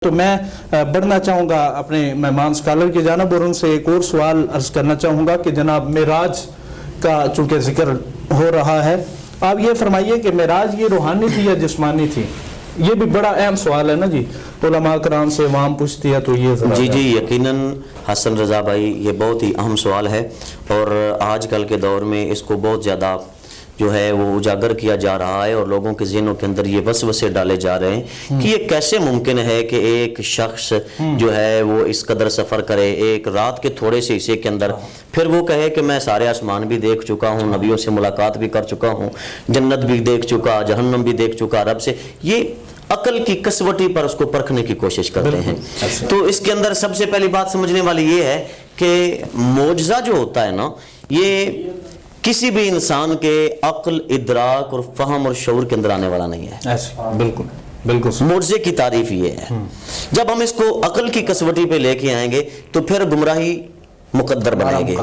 تو میں بڑھنا چاہوں گا اپنے مہمان اسکالر کی جانب اور ان سے ایک اور سوال عرض کرنا چاہوں گا کہ جناب معراج کا چونکہ ذکر ہو رہا ہے، آپ یہ فرمائیے کہ معراج یہ روحانی تھی یا جسمانی تھی؟ یہ بھی بڑا اہم سوال ہے نا جی، علماء کرام سے عوام پوچھتی ہے تو یہ جی یقیناً حسن رضا بھائی، یہ بہت ہی اہم سوال ہے اور آج کل کے دور میں اس کو بہت زیادہ جو ہے وہ اجاگر کیا جا رہا ہے اور لوگوں کے ذہنوں کے اندر یہ وسوسے ڈالے جا رہے ہیں کہ یہ کیسے ممکن ہے کہ ایک شخص جو ہے وہ اس قدر سفر کرے ایک رات کے تھوڑے سے حصے کے اندر، پھر وہ کہے کہ میں سارے آسمان بھی دیکھ چکا ہوں، نبیوں سے ملاقات بھی کر چکا ہوں، جنت بھی دیکھ چکا، جہنم بھی دیکھ چکا، رب سے، یہ عقل کی کسوٹی پر اس کو پرکھنے کی کوشش کرتے ہیں۔ تو اس کے اندر سب سے پہلی بات سمجھنے والی یہ ہے کہ معجزہ جو ہوتا ہے نا، یہ کسی بھی انسان کے عقل، ادراک اور فہم اور شعور کے اندر آنے والا نہیں ہے۔ بالکل بالکل معجزے کی تعریف یہ ہے، جب ہم اس کو عقل کی کسوٹی پہ لے کے آئیں گے تو پھر گمراہی مقدر بنائیں گے۔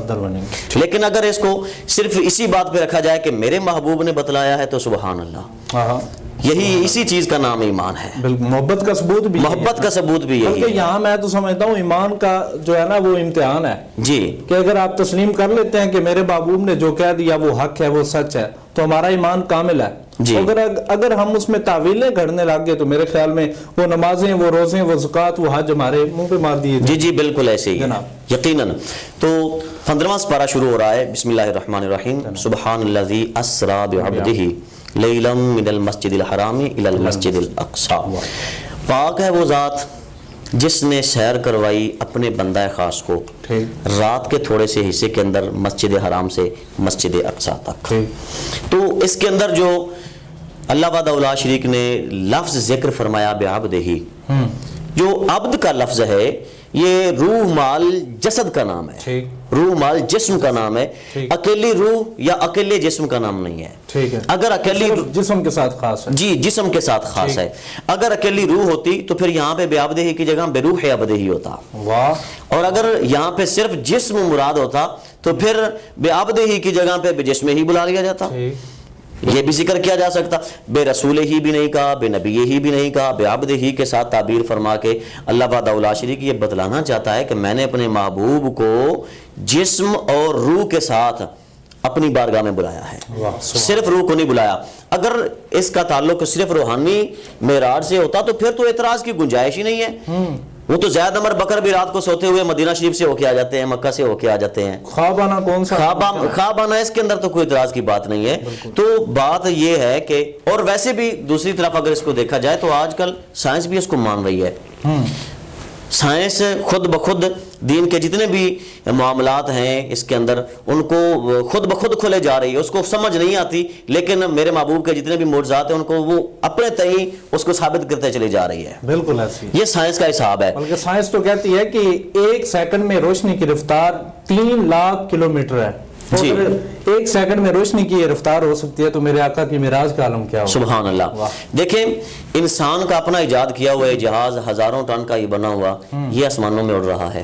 لیکن اگر اس کو صرف اسی بات پہ رکھا جائے کہ میرے محبوب نے بتلایا ہے تو سبحان اللہ، یہی اسی چیز کا نام ایمان ہے۔ محبت کا ثبوت بھی، محبت کا ثبوت بھی یہی ہے۔ یہاں میں تو سمجھتا ہوں ایمان کا جو ہے نا وہ امتحان ہے جی، کہ اگر آپ تسلیم کر لیتے ہیں کہ میرے محبوب نے جو کہہ دیا وہ حق ہے، وہ سچ ہے، تو ہمارا ایمان کامل ہے جی۔ اگر ہم اس میں تعویلیں گھڑنے لگ گئے تو میرے خیال میں وہ نمازیں، وہ روزیں، وہ زکوٰۃ، وہ حج ہمارے منہ پہ مار دیے۔ جی بالکل ایسے ہی یقیناً۔ تو 15واں سپارہ شروع ہو رہا ہے، بسم اللہ الرحمن الرحیم، سبحان الذی اسریٰ بعبدہ لیلا من المسجد الحرام الی المسجد الاقصیٰ، پاک ہے وہ ذات جس نے سیر کروائی اپنے بندہ خاص کو رات کے تھوڑے سے حصے کے اندر مسجد حرام سے مسجد اقصیٰ تک۔ تو اس کے اندر جو اللہ وحدہ لا شریک نے لفظ ذکر فرمایا بعبدہ، جو عبد کا لفظ ہے یہ روح مال جسد کا نام ہے، روح مال جسم کا نام ہے، اکیلی روح یا اکیلے جسم کا نام نہیں ہے۔ اگر اکیلی جسم کے ساتھ خاص ہے، جی جسم کے ساتھ خاص ہے۔ اگر اکیلی روح ہوتی تو پھر یہاں پہ بعبدہ کی جگہ بے روح عبدہ ہی ہوتا، اور اگر یہاں پہ صرف جسم مراد ہوتا تو پھر بعبدہ کی جگہ پہ بے جسم ہی بلا لیا جاتا، یہ بھی ذکر کیا جا سکتا۔ بے رسول ہی بھی نہیں کہا، بے نبی ہی بھی نہیں کہا، بے عبد ہی کے ساتھ تعبیر فرما کے اللہ وحدہ لا شریک یہ بتلانا چاہتا ہے کہ میں نے اپنے محبوب کو جسم اور روح کے ساتھ اپنی بارگاہ میں بلایا ہے، صرف روح کو نہیں بلایا۔ اگر اس کا تعلق صرف روحانی معراج سے ہوتا تو پھر تو اعتراض کی گنجائش ہی نہیں ہے۔ وہ تو زید عمر بکر بھی رات کو سوتے ہوئے مدینہ شریف سے ہو کے آ جاتے ہیں، مکہ سے ہو کے آ جاتے ہیں۔ خواب آنا کون سا؟ خواب آنا، اس کے اندر تو کوئی اعتراض کی بات نہیں ہے۔ تو بات یہ ہے کہ، اور ویسے بھی دوسری طرف اگر اس کو دیکھا جائے تو آج کل سائنس بھی اس کو مان رہی ہے۔ سائنس خود بخود دین کے جتنے بھی معاملات ہیں اس کے اندر ان کو خود بخود کھلے جا رہی ہے، اس کو سمجھ نہیں آتی، لیکن میرے محبوب کے جتنے بھی معجزات ہیں ان کو وہ اپنے تئیں اس کو ثابت کرتے چلی جا رہی ہے۔ بالکل ایسی یہ سائنس کا حساب ہے۔ بلکہ سائنس تو کہتی ہے کہ 1 سیکنڈ میں روشنی کی رفتار 3 لاکھ کلومیٹر ہے، جی۔ 1 سیکنڈ میں روشنی کی یہ رفتار ہو سکتی ہے تو میرے آقا کی معراج کا عالم کیا ہو؟ سبحان اللہ۔ دیکھیں انسان کا اپنا ایجاد کیا ہوا جہاز ہزاروں ٹن کا یہ بنا ہوا، یہ آسمانوں میں اڑ رہا ہے،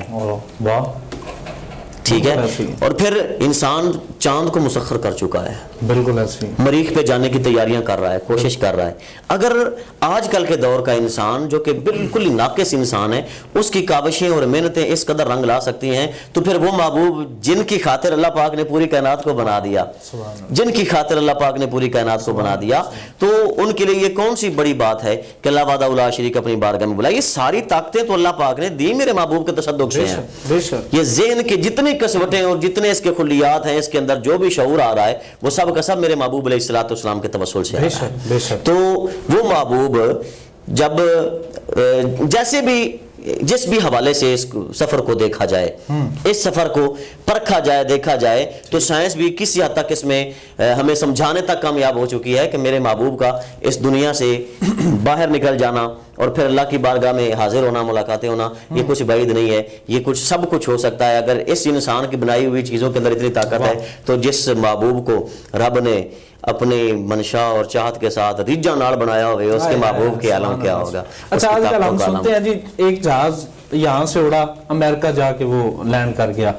ٹھیک ہے، اور پھر انسان چاند کو مسخر کر چکا ہے، بالکل ایسی مریخ پہ جانے کی تیاریاں کر رہا ہے، کوشش کر رہا ہے۔ اگر آج کل کے دور کا انسان جو کہ بالکل ناقص انسان ہے، اس کی کاوشیں اور محنتیں اس قدر رنگ لا سکتی ہیں، تو پھر وہ محبوب جن کی خاطر اللہ پاک نے پوری کائنات کو بنا دیا، جن کی خاطر اللہ پاک نے پوری کائنات کو بنا دیا، تو ان کے لیے یہ کون سی بڑی بات ہے کہ اللہ وحدہ لا شریک اپنی بارگاہ میں بلائے۔ یہ ساری طاقتیں تو اللہ پاک نے دی میرے محبوب کے تصدق سے ہیں۔ یہ ذہن کے جتنے کسوٹیں اور جتنے اس کے خلیات ہیں، اس کے اندر جو بھی شعور آ رہا ہے، وہ سب کا سب میرے محبوب علیہ الصلوۃ والسلام کے توسل سے آ رہا ہے۔ تو وہ محبوب جب جیسے بھی جس بھی حوالے سے اس سفر کو دیکھا جائے، اس سفر کو پرکھا جائے، دیکھا جائے، تو سائنس بھی کسی حد تک اس میں ہمیں سمجھانے تک کامیاب ہو چکی ہے کہ میرے محبوب کا اس دنیا سے باہر نکل جانا اور پھر اللہ کی بارگاہ میں حاضر ہونا، ملاقاتیں ہونا، یہ کچھ بعید نہیں ہے، یہ کچھ سب کچھ ہو سکتا ہے۔ اگر اس انسان کی بنائی ہوئی چیزوں کے اندر اتنی طاقت ہے تو جس محبوب کو رب نے اپنے منشا اور چاہت کے ساتھ ریجا نال بنایا ہوئے، اس کے محبوب کے عالم کیا ہوگا۔ اچھا آج کل ہم سنتے ہیں جی ایک جہاز یہاں سے اڑا، امریکہ جا کے وہ لینڈ کر گیا۔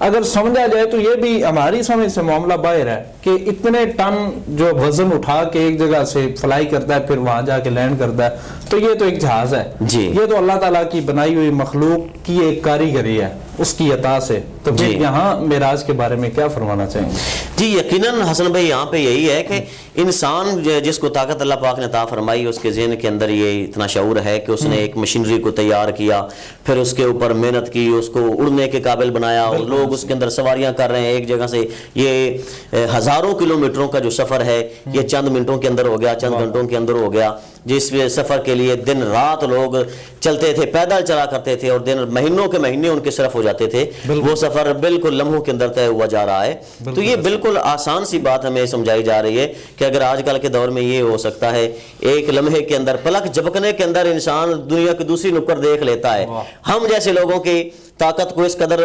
اگر سمجھا جائے تو یہ بھی ہماری سمجھ سے معاملہ باہر ہے کہ اتنے ٹن جو وزن اٹھا کے ایک جگہ سے فلائی کرتا ہے پھر وہاں جا کے لینڈ کرتا ہے، تو تو یہ تو ایک جہاز ہے جی، یہ تو اللہ تعالیٰ کی بنائی ہوئی مخلوق کی ایک کاریگری ہے اس کی عطا سے. تو پھر جی. یہاں معراج کے بارے میں کیا فرمانا چاہیں گے؟ جی یقیناً حسن بھائی یہاں پہ یہی ہے کہ انسان جس کو طاقت اللہ پاک نے عطا فرمائی اس کے ذہن کے اندر یہ اتنا شعور ہے کہ اس نے ایک مشینری کو تیار کیا، پھر اس کے اوپر محنت کی، اس کو اڑنے کے قابل بنایا، اور لوگ اس کے اندر سواریاں کر رہے ہیں ایک جگہ سے. یہ ہزاروں کلومیٹروں کا جو سفر ہے یہ چند منٹوں کے اندر ہو گیا، چند گھنٹوں کے اندر ہو گیا. جس سفر کے لیے دن رات لوگ چلتے تھے، پیدل چلا کرتے تھے، اور دن مہینوں کے مہینے ان کے صرف ہو جاتے تھے، وہ سفر بالکل لمحوں کے اندر طے ہوا جا رہا ہے. تو یہ بالکل آسان سی بات ہمیں سمجھائی جا رہی ہے کہ اگر آج کل کے دور میں یہ ہو سکتا ہے ایک لمحے کے اندر، پلک جھپکنے کے اندر انسان دنیا کی دوسری نکڑ دیکھ لیتا ہے. ہم جیسے لوگوں کی طاقت کو اس قدر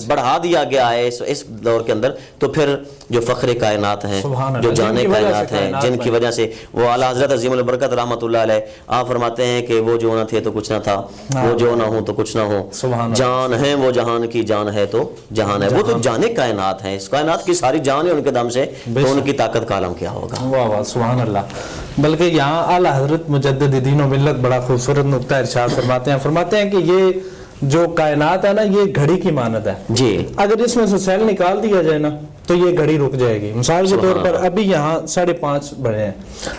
بڑھا دیا گیا ہے اس دور کے اندر، تو پھر جو فخر کائنات ہیں، جو جانے کائنات ہیں، جن کی وجہ سے وہ اعلیٰ حضرت عظیم البرکت رحمۃ اللہ علیہ آپ فرماتے ہیں کہ وہ جو نہ تھے تو کچھ نہ تھا، وہ جو نہ ہو تو کچھ نہ ہو، جان ہے وہ جہان کی جان ہے تو جہان ہے. وہ تو جانے کائنات ہیں، اس کائنات کی ساری جان ہے ان کے دم سے، تو ان کی طاقت کا عالم کیا ہوگا. واہ واہ سبحان اللہ. بلکہ یہاں اعلیٰ حضرت مجدد دین و ملت بڑا خوبصورت نقطہ ارشاد فرماتے ہیں کہ یہ جو کائنات ہے نا یہ گھڑی کی مانند ہے جی. اگر اس میں سے سیل نکال دیا جائے نا تو یہ گھڑی رک جائے گی. مثال کے طور پر ابھی یہاں 5:30 بڑھے ہیں،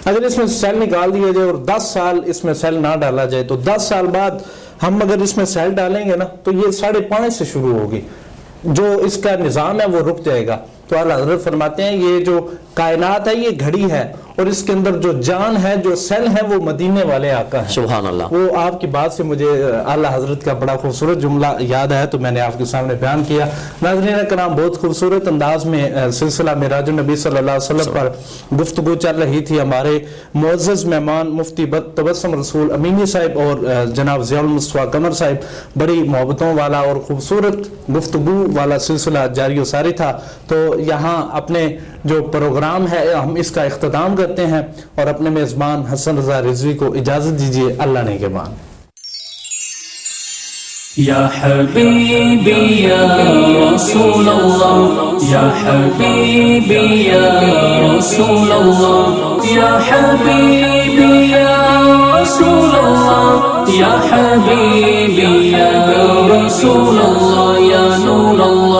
اگر اس میں سیل نکال دیا جائے اور 10 سال اس میں سیل نہ ڈالا جائے تو 10 سال بعد ہم اگر اس میں سیل ڈالیں گے نا تو یہ 5:30 سے شروع ہوگی، جو اس کا نظام ہے وہ رک جائے گا. تو اعلیٰ حضرت فرماتے ہیں یہ جو کائنات ہے یہ گھڑی ہے، اور اس کے اندر جو جان ہے، جو سیل ہے، وہ مدینے والے آقا ہیں. سبحان اللہ. وہ آپ کی بات سے مجھے اعلیٰ حضرت کا بڑا خوبصورت جملہ یاد ہے تو میں نے آپ کے سامنے بیان کیا. ناظرین کرام، بہت خوبصورت انداز میں سلسلہ معراج النبی صلی اللہ علیہ وسلم پر گفتگو چل رہی تھی. ہمارے معزز مہمان مفتی تبسم رسول امینی صاحب اور جناب ضیاء المصطفیٰ قمر صاحب، بڑی محبتوں والا اور خوبصورت گفتگو والا سلسلہ جاری و ساری تھا. تو یہاں اپنے جو پروگرام ہے ہم اس کا اختتام کرتے ہیں اور اپنے میزبان حسن رضا رضوی کو اجازت دیجیے. اللہ نے کے بان. یا حبیبی یا رسول اللہ، یا حبیبی یا رسول اللہ، یا حبیبی یا رسول اللہ، یا حبیبی یا رسول اللہ، یا نور اللہ.